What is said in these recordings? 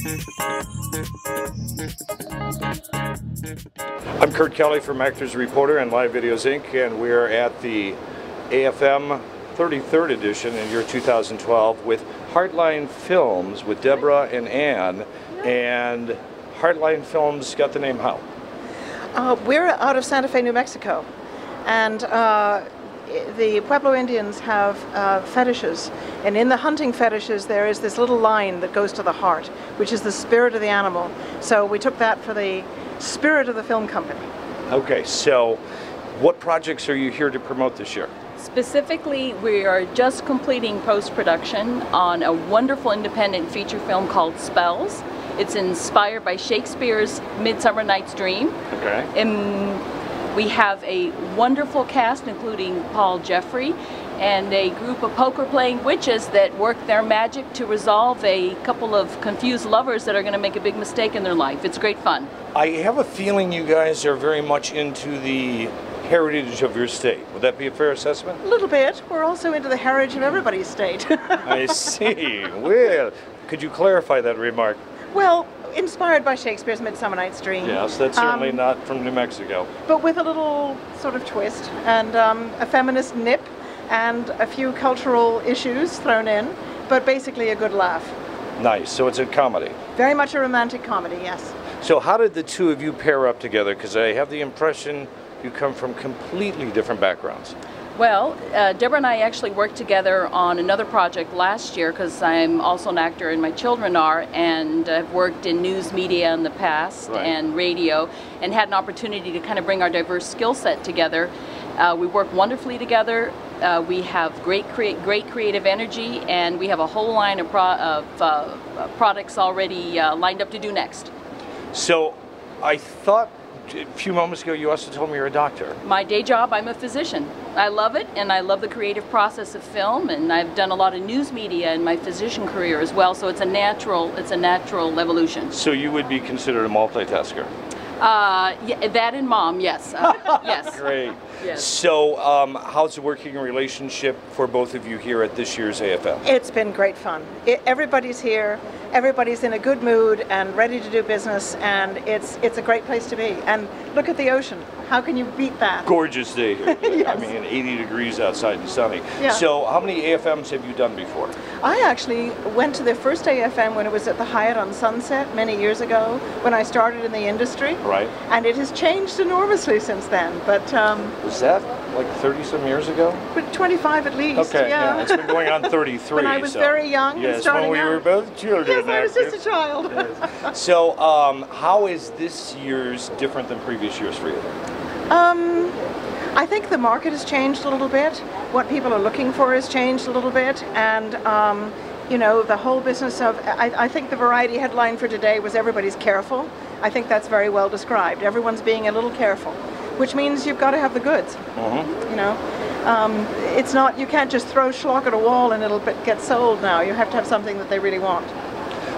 I'm Kurt Kelly from Actors Reporter and Live Videos Inc. and we're at the AFM 33rd edition in year 2012 with Heartline Films with Deborah and Ann. And Heartline Films got the name how? We're out of Santa Fe, New Mexico, and the Pueblo Indians have fetishes, and in the hunting fetishes there is this little line that goes to the heart, which is the spirit of the animal. So we took that for the spirit of the film company. Okay, so what projects are you here to promote this year? Specifically, we are just completing post-production on a wonderful independent feature film called Spells. It's inspired by Shakespeare's Midsummer Night's Dream. Okay. And we have a wonderful cast, including Paul Jeffrey, and a group of poker-playing witches that work their magic to resolve a couple of confused lovers that are going to make a big mistake in their life. It's great fun. I have a feeling you guys are very much into the heritage of your state. Would that be a fair assessment? A little bit. We're also into the heritage of everybody's state. I see. Well, could you clarify that remark? Well, inspired by Shakespeare's Midsummer Night's Dream. Yes, that's certainly not from New Mexico. But with a little sort of twist and a feminist nip and a few cultural issues thrown in, but basically a good laugh. Nice. So it's a comedy. Very much a romantic comedy, yes. So how did the two of you pair up together? Because I have the impression you come from completely different backgrounds. Well, Deborah and I actually worked together on another project last year because I'm also an actor and my children are, and I've worked in news media in the past and radio, and had an opportunity to kind of bring our diverse skill set together. We work wonderfully together. We have great creative energy, and we have a whole line of products already lined up to do next. So I thought a few moments ago you also told me you're a doctor. My day job, I'm a physician. I love it, and I love the creative process of film, and I've done a lot of news media in my physician career as well, so it's a natural evolution. So you would be considered a multitasker? Yeah, that and mom, yes. Yes. Great. Yes. So how's the working relationship for both of you here at this year's AFM? It's been great fun. Everybody's here, everybody's in a good mood and ready to do business, and it's a great place to be. And look at the ocean. How can you beat that? Gorgeous day here. Yes. I mean, 80 degrees outside and sunny. Yeah. So how many AFMs have you done before? I actually went to the first AFM when it was at the Hyatt on Sunset many years ago, when I started in the industry. Right. And it has changed enormously since then. But was that like 30-some years ago? 25 at least. Okay, yeah. It's been going on 33. When I was very young and starting when we out. were both children. Yes, I was just a child. Yes. So how is this year's different than previous years for you? I think the market has changed a little bit. What people are looking for has changed a little bit, and you know, the whole business of, I think the variety headline for today was everybody's careful. I think that's very well described. Everyone's being a little careful, which means you've got to have the goods. You know, it's not, you can't just throw schlock at a wall and it'll get sold now. You have to have something that they really want.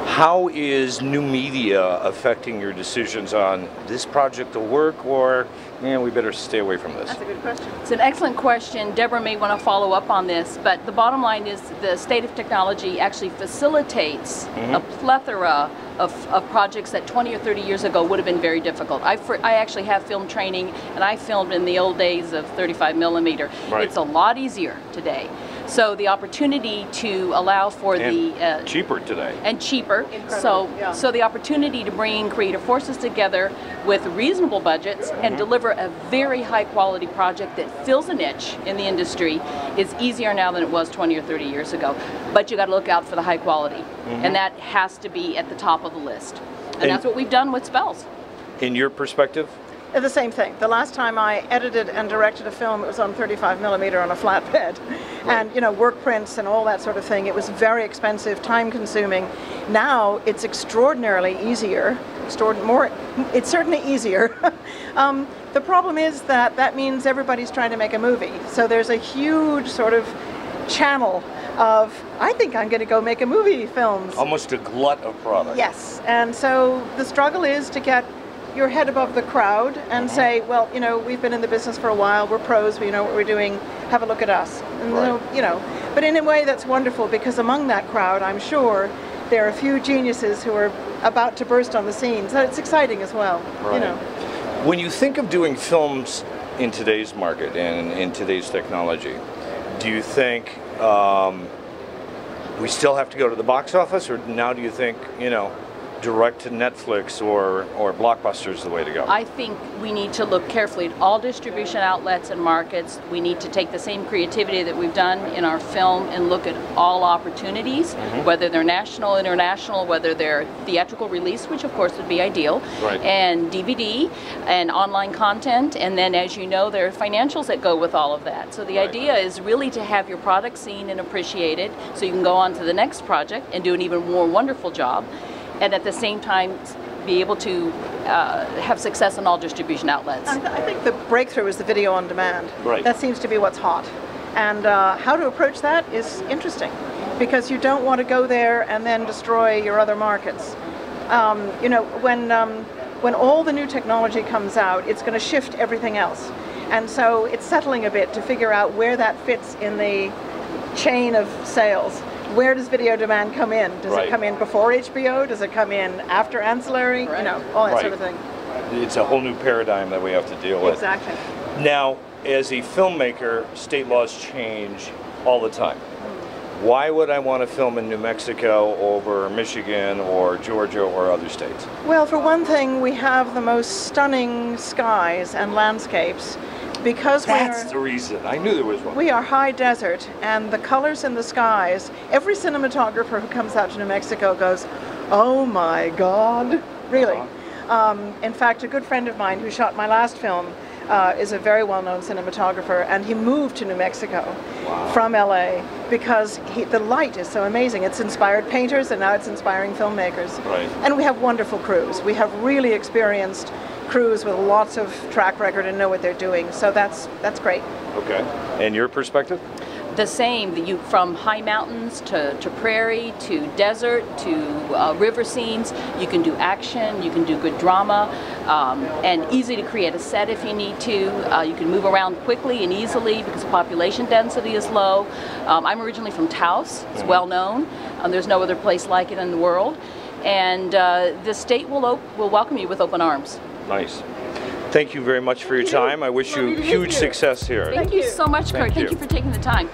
How is new media affecting your decisions on this project will work, or we better stay away from this? That's a good question. It's an excellent question. Deborah may want to follow up on this, but the bottom line is the state of technology actually facilitates a plethora of projects that 20 or 30 years ago would have been very difficult. I actually have film training, and I filmed in the old days of 35 millimeter. Right. It's a lot easier today. So the opportunity to allow for cheaper today. And cheaper. Incredible, yeah. So the opportunity to bring creative forces together with reasonable budgets and deliver a very high quality project that fills a niche in the industry is easier now than it was 20 or 30 years ago. But you got to look out for the high quality, and that has to be at the top of the list. And that's what we've done with Spells. In your perspective? The same thing. The last time I edited and directed a film, it was on 35 millimeter on a flatbed. And, you know, work prints and all that sort of thing. It was very expensive, time consuming. Now it's extraordinarily easier. It's certainly easier. The problem is that means everybody's trying to make a movie. So there's a huge sort of channel of, I think I'm going to go make a movie films. Almost a glut of product. Yes. And so the struggle is to get your head above the crowd and say, well, you know, we've been in the business for a while, we're pros, we know what we're doing, have a look at us. And, you know, but in a way that's wonderful, because among that crowd, I'm sure there are a few geniuses who are about to burst on the scene. So it's exciting as well. Right. You know. When you think of doing films in today's market and in today's technology, do you think we still have to go to the box office, or now do you think, you know, direct to Netflix or Blockbuster is the way to go? I think we need to look carefully at all distribution outlets and markets. We need to take the same creativity that we've done in our film and look at all opportunities, whether they're national, international, whether they're theatrical release, which of course would be ideal, Right. and DVD and online content, and then, as you know, there are financials that go with all of that. So the Right. idea is really to have your product seen and appreciated so you can go on to the next project and do an even more wonderful job, and at the same time be able to have success in all distribution outlets. I think the breakthrough is the video on demand. Right. That seems to be what's hot. And how to approach that is interesting, because you don't want to go there and then destroy your other markets. You know, when all the new technology comes out, it's going to shift everything else. And so it's settling a bit to figure out where that fits in the chain of sales. Where does video demand come in? Does Right. it come in before HBO? Does it come in after ancillary? Right. You know, all that Right. sort of thing. It's a whole new paradigm that we have to deal with. Exactly. Now, as a filmmaker, state laws change all the time. Why would I want to film in New Mexico over Michigan or Georgia or other states? Well, for one thing, we have the most stunning skies and landscapes because That's the reason. I knew there was one. we are high desert, and the colors in the skies, every cinematographer who comes out to New Mexico goes, oh my God, really. In fact, a good friend of mine who shot my last film is a very well-known cinematographer, and he moved to New Mexico from LA because the light is so amazing. It's inspired painters, and now it's inspiring filmmakers. Right. And we have wonderful crews. We have really experienced crews with lots of track record and know what they're doing. So that's great. Okay. And your perspective? The same, from high mountains to prairie to desert to river scenes. You can do action, you can do good drama, and easy to create a set if you need to. You can move around quickly and easily because population density is low. I'm originally from Taos. It's well known. There's no other place like it in the world. And the state will welcome you with open arms. Nice. Thank you very much for your time. I wish you huge success here. Thank you so much, Kurt. Thank you. Thank you for taking the time.